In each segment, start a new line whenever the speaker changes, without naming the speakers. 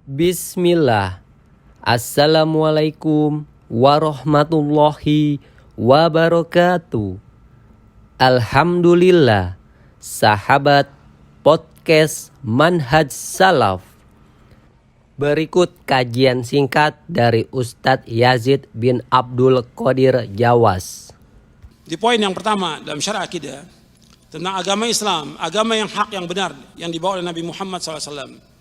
Bismillah. Assalamualaikum warahmatullahi wabarakatuh. Alhamdulillah. Sahabat podcast Manhaj Salaf. Berikut kajian singkat dari Ustadz Yazid bin Abdul Qadir Jawas.
Di poin yang pertama dalam syariat akidah tentang agama Islam, agama yang hak, yang benar, yang dibawa oleh Nabi Muhammad SAW.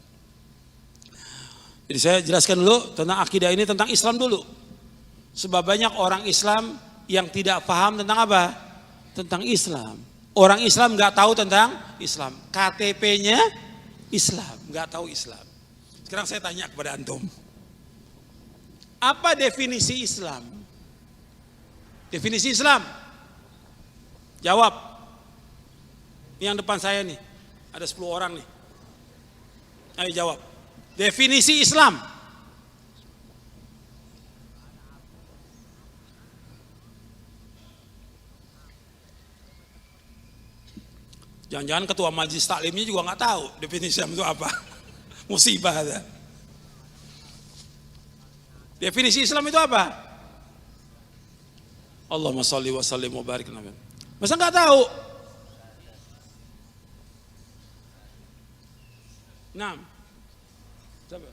Jadi saya jelaskan dulu tentang akidah ini, tentang Islam dulu. Sebab banyak orang Islam yang tidak paham tentang apa? Tentang Islam. Orang Islam nggak tahu tentang Islam. KTP-nya Islam, nggak tahu Islam. Sekarang saya tanya kepada antum, apa definisi Islam? Definisi Islam. Jawab. Ini yang depan saya nih, ada 10 orang nih. Ayo jawab. Definisi Islam. Jangan-jangan ketua majelis taklimnya juga nggak tahu definisi Islam itu apa. Musibah ada. Definisi Islam itu apa? Allahumma sholli wa sallim wa barik. Masa nggak tahu? Nah, coba.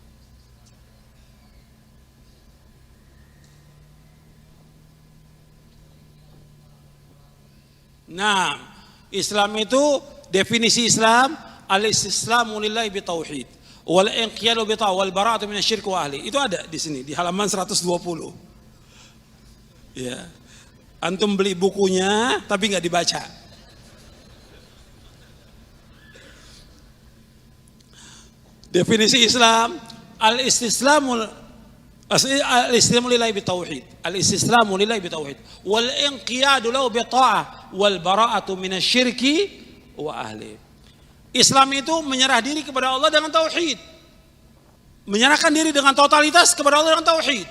Nah, Islam itu definisi Islam al-istislamu lillahi bitauhid wal inqiyadu bi ta'ah wal bara'atu minasyirk wa ahli. Itu ada di sini di halaman 120. Ya. Antum beli bukunya tapi nggak dibaca. Definisi Islam al-istislamu lillahi bitauhid, al-istislamu lillahi bitauhid wal inqiyadu lahu bi ta'ah wal bara'atu minasyirki wa ahli. Islam itu menyerah diri kepada Allah dengan tauhid. Menyerahkan diri dengan totalitas kepada Allah dengan tauhid.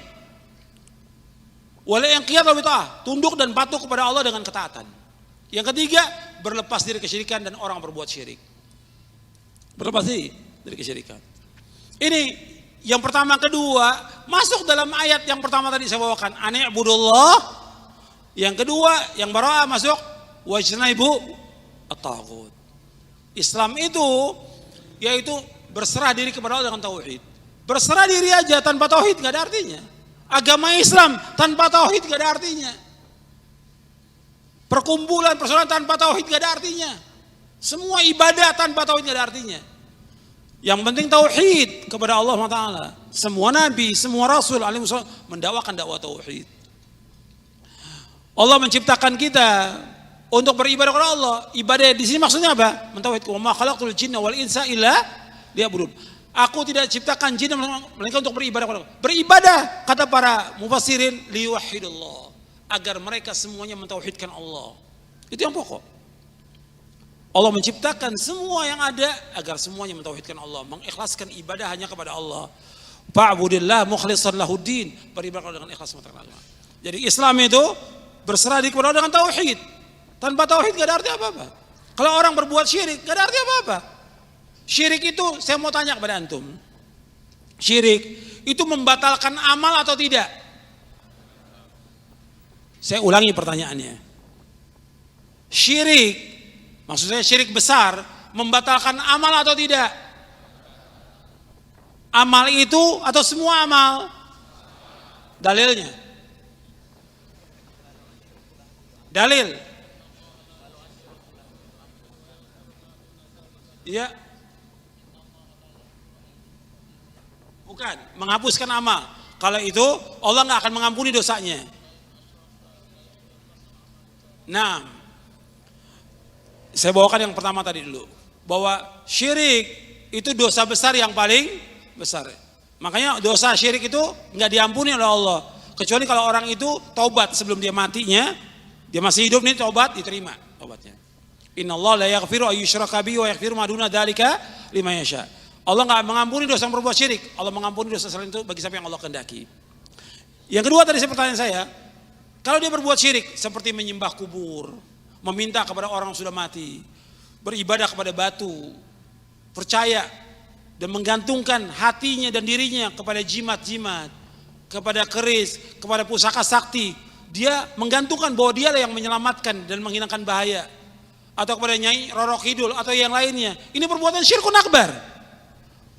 Wal inqiyadu lahu bi ta'ah, tunduk dan patuh kepada Allah dengan ketaatan. Yang ketiga, berlepas diri kesyirikan dan orang berbuat syirik. Berlepas diri dari kesyirikan. Ini yang pertama. Kedua, masuk dalam ayat yang pertama tadi saya bawakan, ani'budullah. Yang kedua, yang bara'ah masuk wajnaibu at-taghut. Islam itu yaitu berserah diri kepada Allah dengan tauhid. Berserah diri aja tanpa tauhid enggak ada artinya. Agama Islam tanpa tauhid enggak ada artinya. Perkumpulan persaudaraan tanpa tauhid enggak ada artinya. Semua ibadah tanpa tauhid enggak ada artinya. Yang penting tauhid kepada Allah SWT. Semua nabi, semua rasul alaihi wasallam mendakwakan dakwah tauhid. Allah menciptakan kita untuk beribadah kepada Allah. Ibadah di sini maksudnya apa? Mentauhidkan. Wa ma khalaqtul jinna wal insa illa liya'budun. Aku tidak ciptakan jin melainkan untuk beribadah kepada Allah. Beribadah kata para mufassirin liwahhidillah, agar mereka semuanya mentauhidkan Allah. Itu yang pokok. Allah menciptakan semua yang ada agar semuanya mentauhidkan Allah, mengikhlaskan ibadah hanya kepada Allah. Fa'budillah mukhlishan lahuddin, beribadah dengan ikhlas semata Allah. Jadi Islam itu berserah diri kepada Allah dengan tauhid. Tanpa tauhid gak ada arti apa-apa. Kalau orang berbuat syirik gak ada arti apa-apa. Syirik itu saya mau tanya kepada antum. Syirik itu membatalkan amal atau tidak? Saya ulangi pertanyaannya. Syirik, maksud saya syirik besar, membatalkan amal atau tidak? Amal itu atau semua amal? Dalilnya. Dalil. Iya. Bukan, menghapuskan amal. Kalau itu Allah nggak akan mengampuni dosanya. Nah, saya bawakan yang pertama tadi dulu, bahwa syirik itu dosa besar yang paling besar. Makanya dosa syirik itu nggak diampuni oleh Allah, kecuali kalau orang itu taubat sebelum dia matinya, dia masih hidup nih, taubat diterima taubatnya. Innallaha la yaghfiru ayyushraka bihi wa yaghfiru ma duna dzalika liman yasha. Allah nggak mengampuni dosa yang berbuat syirik, Allah mengampuni dosa selain itu bagi siapa yang Allah kehendaki. Yang kedua tadi pertanyaan saya, kalau dia berbuat syirik seperti menyembah kubur, meminta kepada orang yang sudah mati, beribadah kepada batu, percaya dan menggantungkan hatinya dan dirinya kepada jimat-jimat, kepada keris, kepada pusaka sakti, dia menggantungkan bahwa dia lah yang menyelamatkan dan menghilangkan bahaya, atau kepada Nyai Roro Kidul atau yang lainnya, ini perbuatan syirkun akbar.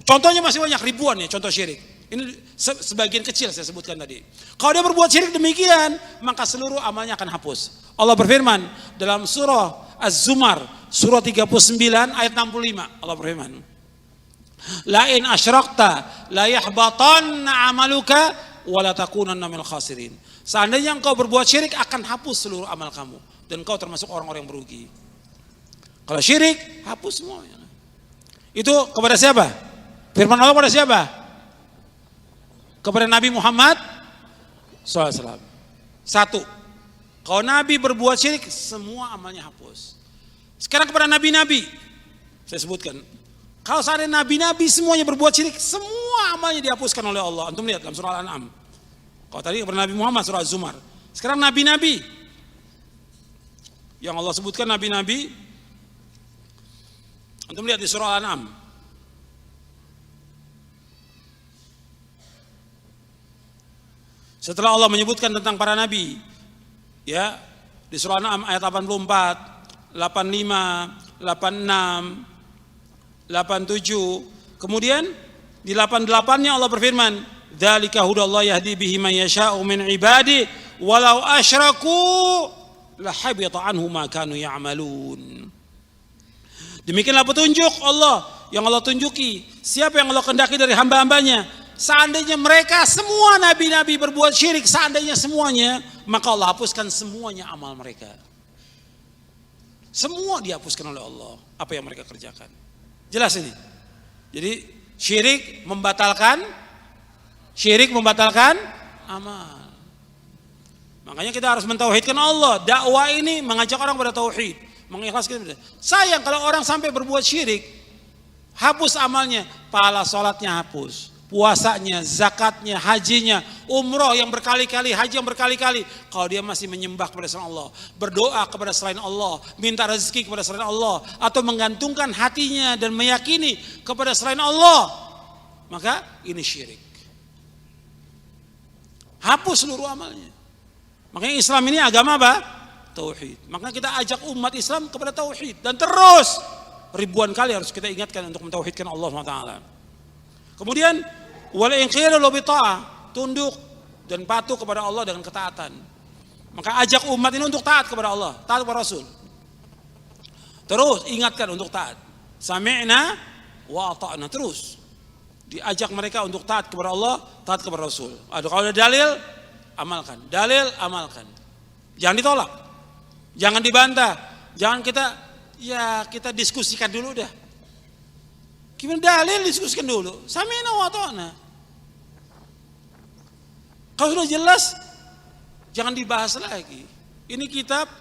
Contohnya masih banyak, ribuan ya contoh syirik. Ini sebagian kecil saya sebutkan tadi. Kalau dia berbuat syirik demikian, maka seluruh amalnya akan hapus. Allah berfirman dalam surah Az-Zumar, surah 39 ayat 65. Allah berfirman, la in asyrakta la yahbatanna amaluka wa la takunanna minal khasirin. Seandainya engkau berbuat syirik, akan hapus seluruh amal kamu dan engkau termasuk orang-orang yang merugi. Kalau syirik, hapus semuanya. Itu kepada siapa? Firman Allah kepada siapa? Kepada Nabi Muhammad SAW. Satu, kalau Nabi berbuat syirik, semua amalnya hapus. Sekarang kepada nabi-nabi, saya sebutkan, kalau seandainya nabi-nabi semuanya berbuat syirik, semua amalnya dihapuskan oleh Allah. Antum lihat dalam surah Al-An'am. Kalau tadi kepada Nabi Muhammad, surah Az-Zumar. Sekarang nabi-nabi yang Allah sebutkan, nabi-nabi, antum lihat di surah Al-An'am. Setelah Allah menyebutkan tentang para nabi, ya, di surah Al-An'am ayat 84, 85, 86, 87, kemudian di 88-nya Allah berfirman, dzalika hudallah yahdi bihi man yasha'u min ibadi walau asyraku la habita anhum ma kanu ya'malun. Demikianlah petunjuk Allah yang Allah tunjuki siapa yang Allah kehendaki dari hamba-hambanya. Seandainya mereka semua nabi-nabi berbuat syirik, seandainya semuanya, maka Allah hapuskan semuanya amal mereka. Semua dihapuskan oleh Allah apa yang mereka kerjakan. Jelas ini. Jadi syirik membatalkan amal. Makanya kita harus mentauhidkan Allah. Dakwah ini mengajak orang pada tauhid, mengikhlaskan. Sayang kalau orang sampai berbuat syirik, hapus amalnya, pahala sholatnya hapus, puasanya, zakatnya, hajinya, umroh yang berkali-kali, haji yang berkali-kali. Kalau dia masih menyembah kepada selain Allah, berdoa kepada selain Allah, minta rezeki kepada selain Allah, atau menggantungkan hatinya dan meyakini kepada selain Allah, maka ini syirik. Hapus seluruh amalnya. Makanya Islam ini agama apa? Tauhid. Maka kita ajak umat Islam kepada tauhid, dan terus ribuan kali harus kita ingatkan untuk mentauhidkan Allah SWT. Kemudian wal inqiyadu bi ta'ah, tunduk dan patuh kepada Allah dengan ketaatan. Maka ajak umat ini untuk taat kepada Allah, taat kepada Rasul. Terus ingatkan untuk taat. Sami'na wa ata'na, terus diajak mereka untuk taat kepada Allah, taat kepada Rasul. Kalau ada dalil, amalkan. Dalil, amalkan. Jangan ditolak. Jangan dibantah. Jangan kita diskusikan dulu dah. Gimana dalil, diskusikan dulu. Sami'na wa ata'na. Kalau sudah jelas, jangan dibahas lagi. Ini kitab,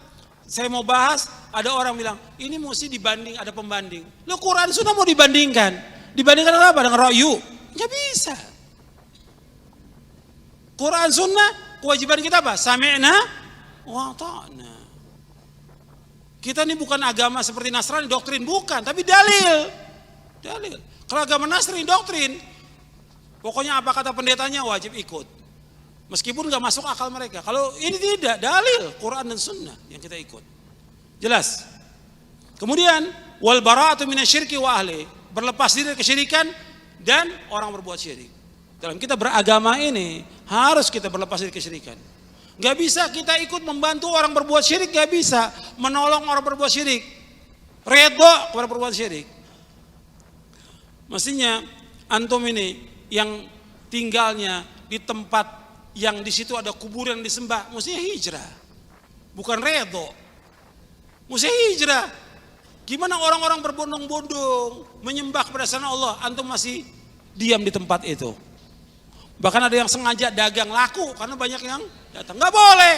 saya mau bahas, ada orang bilang, ini mesti dibanding, ada pembanding. Loh, Quran Sunnah mau dibandingkan. Dibandingkan dengan apa? Dengan ra'yu? Nggak bisa. Quran Sunnah, kewajiban kita apa? Sami'na wa ata'na. Kita ini bukan agama seperti Nasrani, doktrin, bukan. Tapi dalil. Kalau agama Nasrani doktrin, pokoknya apa kata pendetanya wajib ikut, meskipun nggak masuk akal mereka. Kalau ini tidak, dalil Quran dan Sunnah yang kita ikut. Jelas. Kemudian wal bara'atu minasyirki wa ahli, berlepas diri dari kesyirikan dan orang berbuat syirik. Dalam kita beragama ini harus kita berlepas dari kesyirikan. Nggak bisa kita ikut membantu orang berbuat syirik, nggak bisa menolong orang berbuat syirik, redha kepada berbuat syirik. Mestinya antum ini yang tinggalnya di tempat yang di situ ada kuburan yang disembah, mestinya hijrah, bukan redho. Mestinya hijrah. Gimana orang-orang berbondong-bondong menyembah kepada selain Allah, antum masih diam di tempat itu? Bahkan ada yang sengaja dagang laku karena banyak yang datang. Nggak boleh,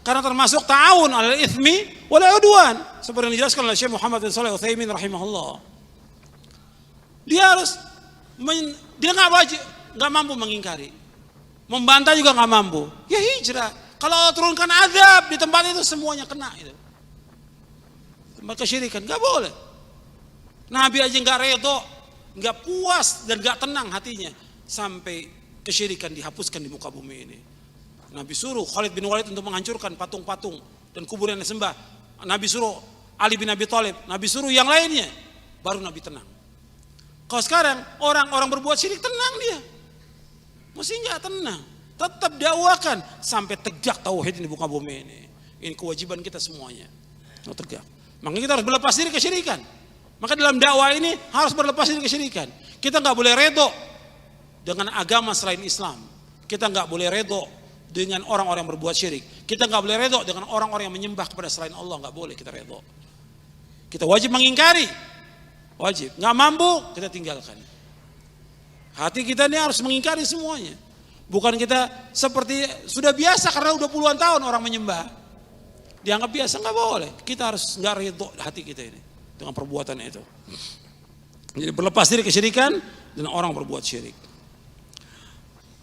karena termasuk ta'awun 'alal itsmi wal 'udwan, seperti yang dijelaskan oleh Syekh Muhammad bin Shalih Al-Utsaimin rahimahullah. Dia nggak mampu mengingkari, membantah juga nggak mampu. Ya hijrah. Kalau Allah turunkan azab di tempat itu, semuanya kena itu. Tempat kesyirikan nggak boleh. Nabi aja nggak redho nggak puas dan nggak tenang hatinya sampai kesyirikan dihapuskan di muka bumi ini. Nabi suruh Khalid bin Walid untuk menghancurkan patung-patung dan kuburan yang disembah. Nabi suruh Ali bin Abi Thalib, Nabi suruh yang lainnya, baru Nabi tenang. Kalau sekarang orang-orang berbuat syirik tenang dia, mesti nggak tenang. Tetap dakwakan sampai tegak tauhid di muka bumi ini. Ini kewajiban kita semuanya. Mau tegak. Makanya kita harus berlepas diri kesyirikan. Maka dalam dakwah ini harus berlepas diri kesyirikan. Kita nggak boleh redo dengan agama selain Islam. Kita nggak boleh redo dengan orang-orang yang berbuat syirik. Kita nggak boleh redo dengan orang-orang yang menyembah kepada selain Allah. Nggak boleh kita redo. Kita wajib mengingkari. Wajib. Nggak mampu, kita tinggalkan. Hati kita ini harus mengingkari semuanya. Bukan kita seperti sudah biasa karena udah puluhan tahun orang menyembah. Dianggap biasa, nggak boleh. Kita harus nggak redo hati kita ini dengan perbuatan itu. Jadi berlepas diri kesyirikan dan orang berbuat syirik.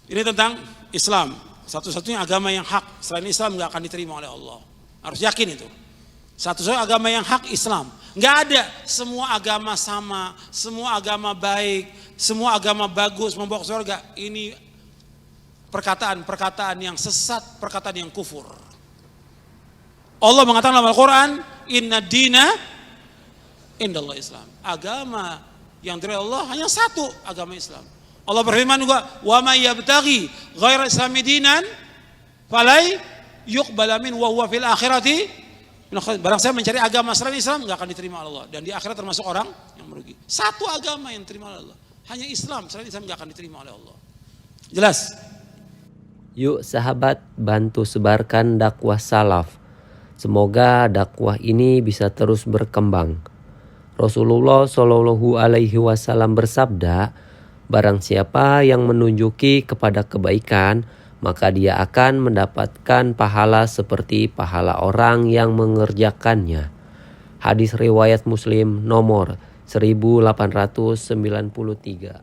Ini tentang Islam. Satu-satunya agama yang hak. Selain Islam nggak akan diterima oleh Allah. Harus yakin itu. Satu-satunya agama yang hak Islam. Nggak ada semua agama sama, semua agama baik, semua agama bagus membawa ke surga. Ini perkataan-perkataan yang sesat, perkataan yang kufur. Allah mengatakan dalam Al-Quran, Inna dina indallah Islam. Agama yang dari Allah hanya satu, agama Islam. Allah berfirman juga, wa may yabtaghi ghaira islami dinan falai yuqbala min wa huwa fil akhirati. Barang saya mencari agama selain Islam nggak akan diterima oleh Allah, dan di akhirat termasuk orang yang merugi. Satu agama yang diterima oleh Allah, hanya Islam. Selain Islam nggak akan diterima oleh Allah. Jelas?
Yuk sahabat, bantu sebarkan dakwah salaf. Semoga dakwah ini bisa terus berkembang. Rasulullah Shallallahu Alaihi Wasallam bersabda, barang siapa yang menunjuki kepada kebaikan, maka dia akan mendapatkan pahala seperti pahala orang yang mengerjakannya. Hadis riwayat Muslim nomor 1893.